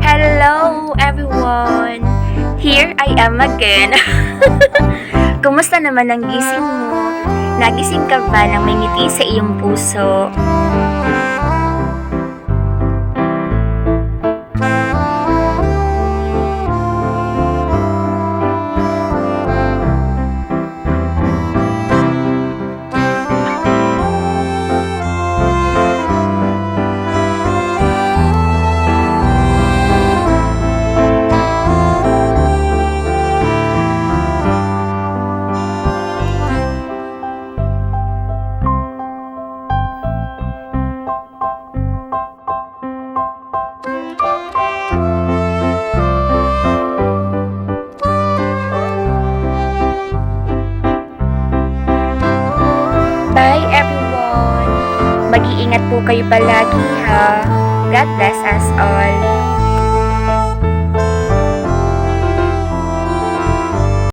Hello everyone! Here I am again. Kumusta naman ang gising mo? Nagising ka ba ng may ngiti sa iyong puso? Bye everyone! Mag-iingat po kayo palagi ha. God bless us all.